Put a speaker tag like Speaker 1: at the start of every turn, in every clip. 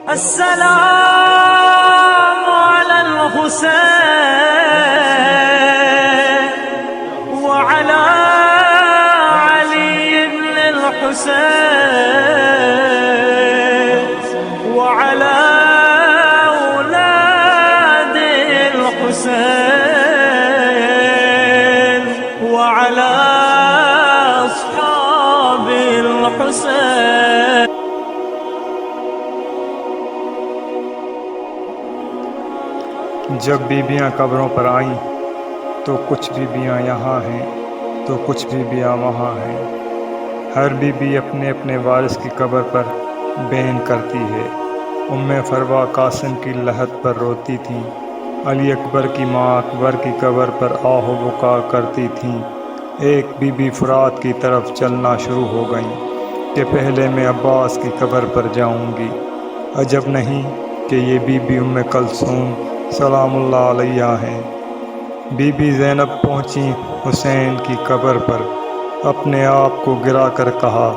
Speaker 1: السلام على الحسين وعلى علي بن الحسين وعلى أولاد الحسين وعلى أصحاب الحسين.
Speaker 2: جب بیویاں قبروں پر آئیں تو کچھ بیویاں یہاں ہیں تو کچھ بیویاں وہاں ہیں. ہر بیوی اپنے اپنے وارث کی قبر پر بین کرتی ہے. ام فروا قاسم کی لحد پر روتی تھیں. علی اکبر کی ماں اکبر کی قبر پر آہ و بکا کرتی تھیں. ایک بیوی فرات کی طرف چلنا شروع ہو گئیں کہ پہلے میں عباس کی قبر پر جاؤں گی. عجب نہیں کہ یہ بیوی ام کلثوم سلام اللہ علیہ ہیں. بی بی زینب پہنچیں حسین کی قبر پر. اپنے آپ کو گرا کر کہا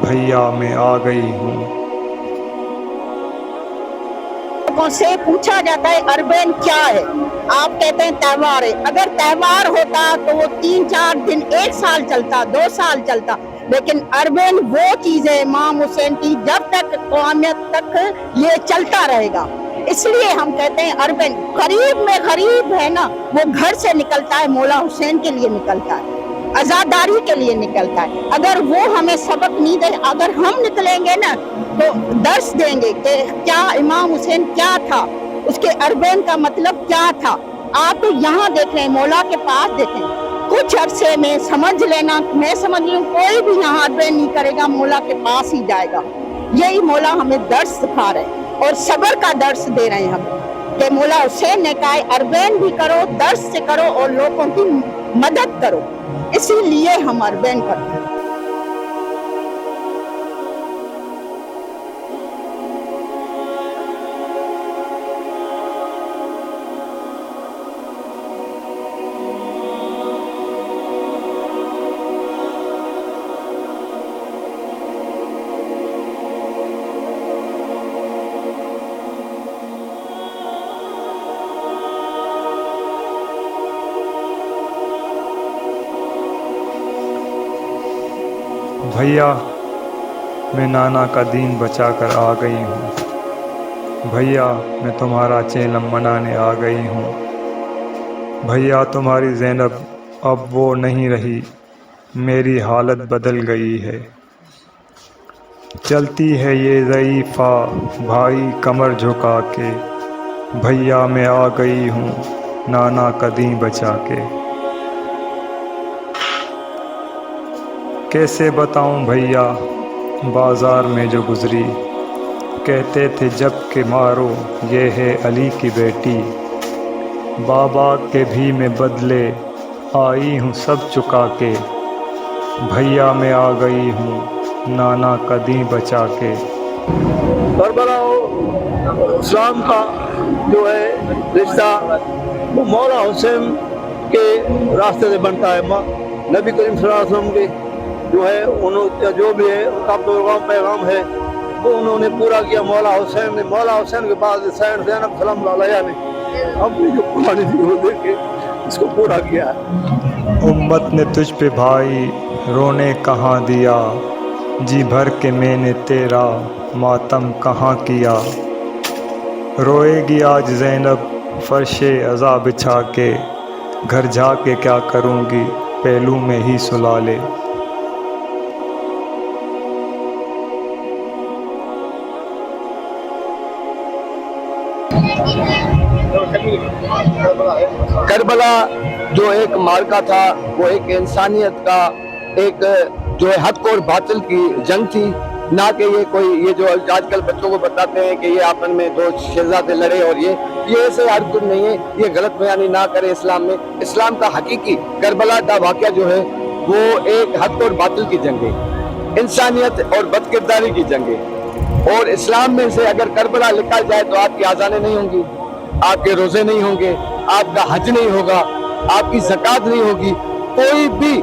Speaker 2: بھیا میں آ گئی ہوں.
Speaker 3: سے پوچھا جاتا ہے اربین کیا ہے، آپ کہتے ہیں تہوار ہے. اگر تہوار ہوتا تو وہ 3-4 دن 1 سال چلتا 2 سال چلتا، لیکن اربین وہ چیز ہے امام حسین کی جب تک قیامت تک یہ چلتا رہے گا. اس لیے ہم کہتے ہیں اربین غریب میں غریب ہے نا، وہ گھر سے نکلتا ہے مولا حسین کے لیے نکلتا ہے، آزاداری کے لیے نکلتا ہے. اگر وہ ہمیں سبق نہیں دے، اگر ہم نکلیں گے نا تو درس دیں گے کہ کیا امام حسین کیا تھا، اس کے اربین کا مطلب کیا تھا. آپ یہاں دیکھ رہے ہیں مولا کے پاس دیکھیں، کچھ عرصے میں سمجھ لینا، میں سمجھ لوں کوئی بھی یہاں اربین نہیں کرے گا، مولا کے پاس ہی جائے گا. یہی مولا ہمیں درس سکھا رہے ہیں اور صبر کا درس دے رہے ہیں ہم کہ مولا حسین نے کہا ہے اربین بھی کرو، درس سے کرو اور لوگوں کی مدد کرو. اسی لیے ہم اربین کرتے ہیں.
Speaker 2: بھیا میں نانا کا دین بچا کر آ گئی ہوں. بھیا میں تمہارا چیلم منانے آ گئی ہوں. بھیا تمہاری زینب اب وہ نہیں رہی، میری حالت بدل گئی ہے. چلتی ہے یہ ضعیفہ بھائی کمر جھکا کے. بھیا میں آ گئی ہوں نانا کا دین بچا کے. کیسے بتاؤں بھیا بازار میں جو گزری، کہتے تھے جب کہ مارو یہ ہے علی کی بیٹی. بابا کے بھی میں بدلے آئی ہوں سب چکا کے. بھیا میں آ گئی ہوں نانا کا دین بچا کے.
Speaker 4: کربلا اسلام کا جو ہے رشتہ وہ مولا حسین کے راستے سے بنتا ہے. نبی کریم صلی اللہ علیہ وسلم کے جو ہے جو بھی ہے ان کا پیغام ہے وہ انہوں نے پورا کیا. مولا حسین کے بعد زینب سلام اللہ علیہ نے اپنی جو پرانی تھی وہ دیکھ کے اس کو پورا کیا ہے.
Speaker 2: امت نے تجھ پہ بھائی رونے کہاں دیا، جی بھر کے میں نے تیرا ماتم کہاں کیا. روئے گی آج زینب فرش عزا بچھا کے، گھر جا کے کیا کروں گی پہلو میں ہی سلا لے.
Speaker 4: کربلا جو ایک مارکا تھا وہ ایک انسانیت کا ایک جو ہے حق اور باطل کی جنگ تھی، نہ کہ یہ جو آج کل بچوں کو بتاتے ہیں کہ یہ آپن میں 2 شہزادے لڑے اور یہ ایسے ہر کچھ نہیں ہے. یہ غلط بیانی نہ کرے اسلام میں. اسلام کا حقیقی کربلا کا واقعہ جو ہے وہ ایک حق اور باطل کی جنگ ہے، انسانیت اور بد کرداری کی جنگ ہے. اور اسلام میں سے اگر کربلا لکھا جائے تو آپ کی اذانیں نہیں ہوں گی، آپ کے روزے نہیں ہوں گے، آپ کا حج نہیں ہوگا، آپ کی زکوٰۃ نہیں ہوگی. کوئی بھی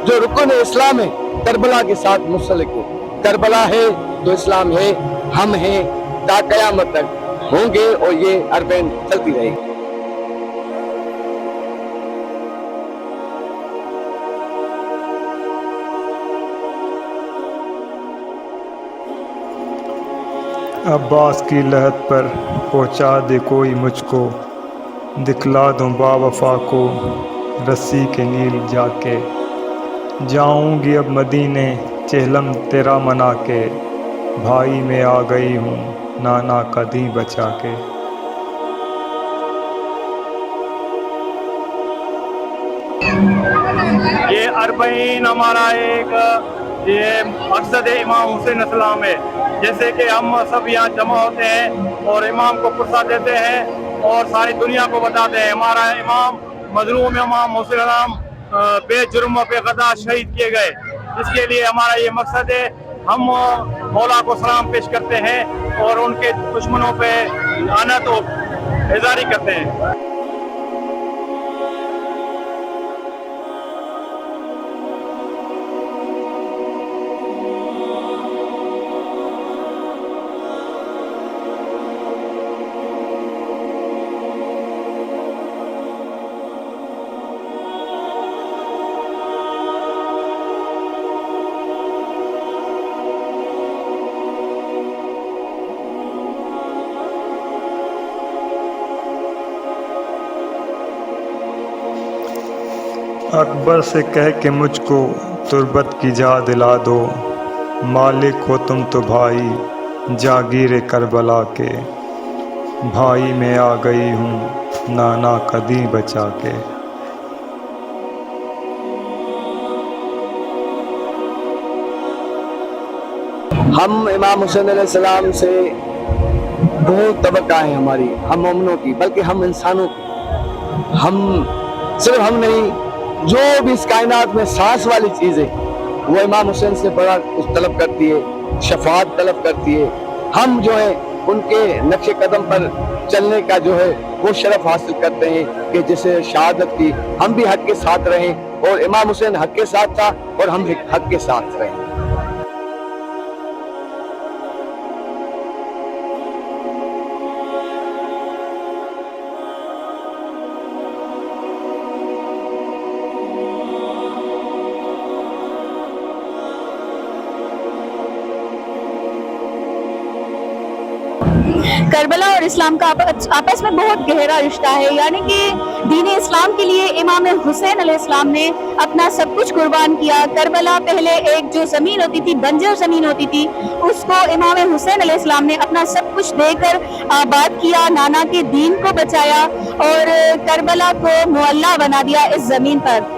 Speaker 4: جو رکن اسلام ہے کربلا کے ساتھ منسلک ہے. کربلا ہے تو اسلام ہے، ہم ہیں. تا قیامت تک ہوں گے اور یہ عربین چلتی رہے گی۔
Speaker 2: عباس کی لحد پر پہنچا دے کوئی مجھ کو، دکھلا دوں با وفا کو رسی کے نیل جا کے، جاؤں گی اب مدینے چہلم تیرا منا کے، بھائی میں آ گئی ہوں نانا کا دیں بچا کے۔
Speaker 5: یہ اربعین ہمارا ایک یہ مقصد امام حسین السلام ہے، جیسے کہ ہم سب یہاں جمع ہوتے ہیں اور امام کو پرسہ دیتے ہیں اور ساری دنیا کو بتاتے ہیں ہمارا امام مظلوم امام حسین السلام بے جرم و بے غدار شہید کیے گئے۔ اس کے لیے ہمارا یہ مقصد ہے، ہم مولا کو سلام پیش کرتے ہیں اور ان کے دشمنوں پہ لعنت و بیزاری کرتے ہیں۔
Speaker 2: اکبر سے کہہ کہ مجھ کو تربت کی جا دلا دو، مالک ہو تم تو بھائی جاگیر کربلا کے، بھائی میں آ گئی ہوں نانا کا دیں بچا کے۔
Speaker 4: ہم امام حسین علیہ السلام سے بہت توقع ہے ہماری، ہم مومنوں کی، بلکہ ہم انسانوں کی۔ ہم صرف ہم نہیں، جو بھی اس کائنات میں سانس والی چیز ہے وہ امام حسین سے بڑا کچھ طلب کرتی ہے، شفاعت طلب کرتی ہے۔ ہم جو ہیں ان کے نقش قدم پر چلنے کا جو ہے وہ شرف حاصل کرتے ہیں کہ جسے شہادت کی ہم بھی حق کے ساتھ رہیں، اور امام حسین حق کے ساتھ تھا اور ہم حق کے ساتھ رہیں۔
Speaker 6: کربلا اور اسلام کا آپس میں بہت گہرا رشتہ ہے، یعنی کہ دین اسلام کے لیے امام حسین علیہ السلام نے اپنا سب کچھ قربان کیا۔ کربلا پہلے ایک جو زمین ہوتی تھی، بنجر زمین ہوتی تھی، اس کو امام حسین علیہ السلام نے اپنا سب کچھ دے کر آباد کیا، نانا کے دین کو بچایا اور کربلا کو معلیٰ بنا دیا اس زمین پر۔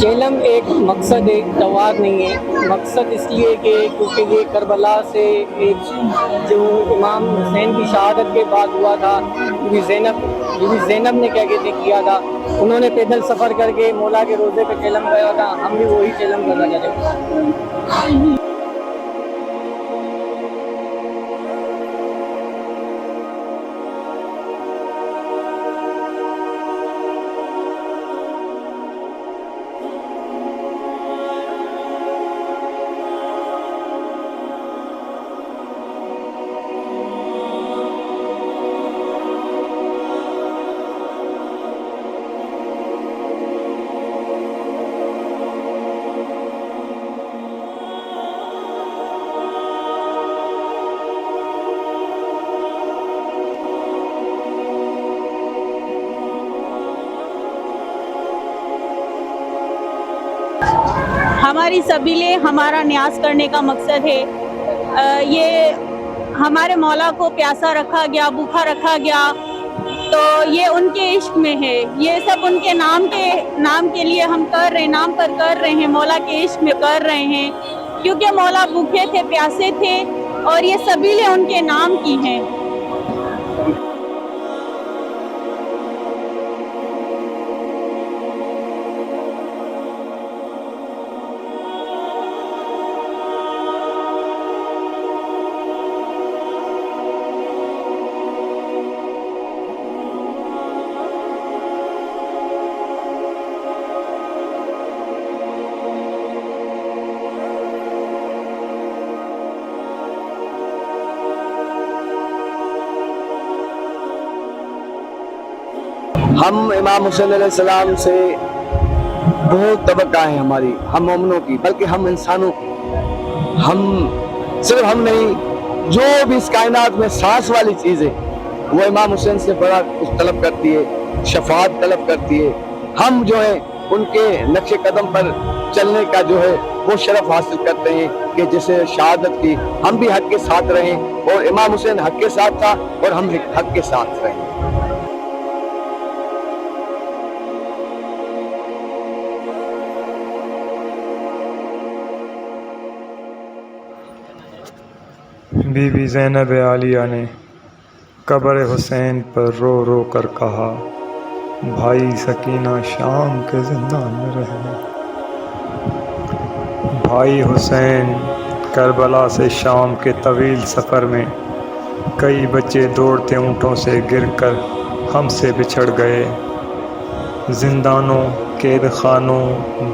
Speaker 7: چہلم ایک مقصد ایک تہوار نہیں ہے، مقصد اس لیے کہ کیونکہ یہ کربلا سے ایک جو امام حسین کی شہادت کے بعد ہوا تھا، بی زینب نے کیا تھا، انہوں نے پیدل سفر کر کے مولا کے روزے پہ چہلم گیا تھا، ہم بھی وہی چہلم کرنا چاہتے ہیں۔
Speaker 6: ہماری سبیلیں ہمارا نیاز کرنے کا مقصد ہے. یہ ہمارے مولا کو پیاسا رکھا گیا, بھوکا رکھا گیا, تو یہ ان کے عشق میں ہے. یہ سب ان کے نام کے لیے ہم کر رہے ہیں, نام پر کر رہے ہیں, مولا کے عشق میں کر رہے ہیں, کیونکہ مولا بھوکے تھے, پیاسے تھے, اور یہ سبیلیں ان کے نام کی ہیں.
Speaker 4: ہم امام حسین علیہ السلام سے بہت توقع ہے ہماری, ہم مومنوں کی, بلکہ ہم انسانوں کی. ہم صرف ہم نہیں, جو بھی اس کائنات میں سانس والی چیز ہے وہ امام حسین سے بڑا کچھ طلب کرتی ہے, شفاعت طلب کرتی ہے. ہم جو ہے ان کے نقش قدم پر چلنے کا جو ہے وہ شرف حاصل کرتے ہیں کہ جسے شہادت کی ہم بھی حق کے ساتھ رہیں, اور امام حسین حق کے ساتھ تھا اور ہم حق کے ساتھ رہیں.
Speaker 2: بی بی زینب عالیہ نے قبر حسین پر رو رو کر کہا, بھائی سکینہ شام کے زندان میں رہے. بھائی حسین کربلا سے شام کے طویل سفر میں کئی بچے دوڑتے اونٹوں سے گر کر ہم سے بچھڑ گئے. زندانوں, قید خانوں,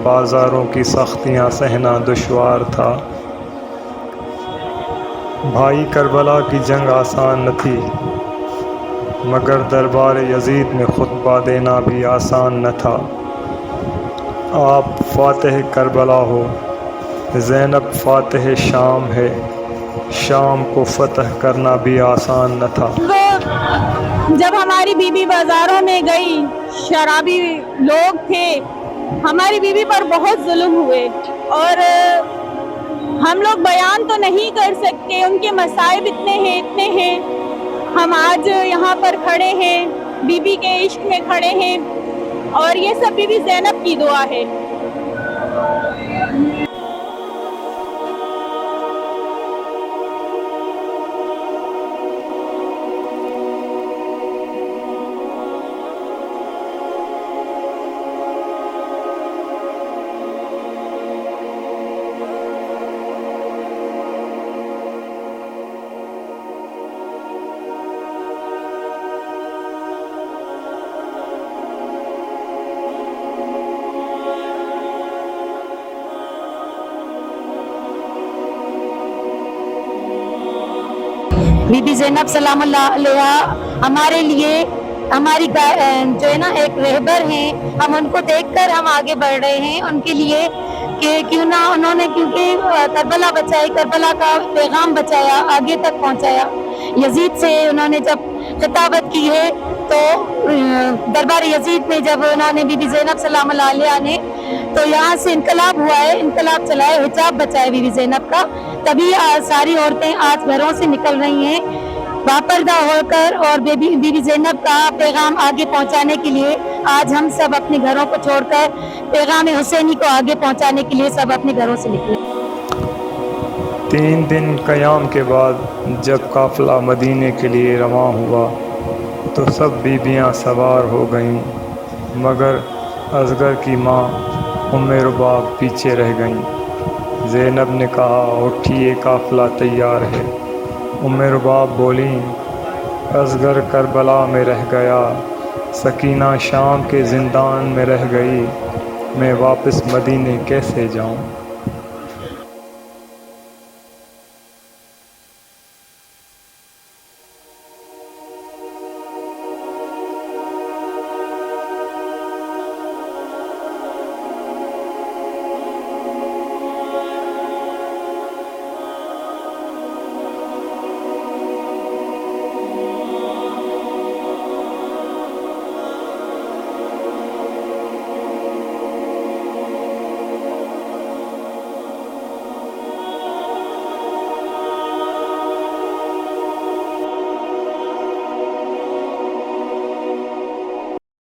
Speaker 2: بازاروں کی سختیاں سہنا دشوار تھا. بھائی کربلا کی جنگ آسان نہ تھی, مگر دربار یزید میں خطبہ دینا بھی آسان نہ تھا. آپ فاتح کربلا ہو, زینب فاتح شام ہے, شام کو فتح کرنا بھی آسان نہ تھا.
Speaker 6: جب ہماری بی بی بازاروں میں گئی, شرابی لوگ تھے, ہماری بی بی پر بہت ظلم ہوئے, اور ہم لوگ بیان تو نہیں کر سکتے, ان کے مصائب اتنے ہیں. ہم آج یہاں پر کھڑے ہیں, بی بی کے عشق میں کھڑے ہیں, اور یہ سب بی بی زینب کی دعا ہے.
Speaker 8: بی بی زینب سلام اللہ علیہ ہمارے لیے ہماری جو ہے نا ایک رہبر ہیں. ہم ان کو دیکھ کر ہم آگے بڑھ رہے ہیں, ان کے لیے کہ کیوں نہ انہوں نے, کیونکہ کربلا بچائی, کربلا کا پیغام بچایا, آگے تک پہنچایا. یزید سے انہوں نے جب خطابت کی ہے تو دربار یزید میں جب انہوں نے بی بی زینب سلام اللہ علیہ نے, تو یہاں سے انقلاب ہوا ہے, انقلاب چلائے, حجاب بچائے بی بی زینب کا, تبھی ساری عورتیں آج گھروں سے نکل رہی ہیں باپردہ ہو کر, اور بی بی زینب کا پیغام آگے پہنچانے کے لیے. آج ہم سب اپنے گھروں کو چھوڑ کر پیغام حسینی کو آگے پہنچانے کے لیے سب اپنے گھروں سے نکلے.
Speaker 2: 3 دن قیام کے بعد جب قافلہ مدینے کے لیے رواں ہوا تو سب بیبیاں سوار ہو گئیں, مگر اصغر کی ماں ام رباب پیچھے رہ گئیں. زینب نے کہا, اٹھیے قافلہ تیار ہے. ام رباب بولیں, اصغر کربلا میں رہ گیا, سکینہ شام کے زندان میں رہ گئی, میں واپس مدینے کیسے جاؤں؟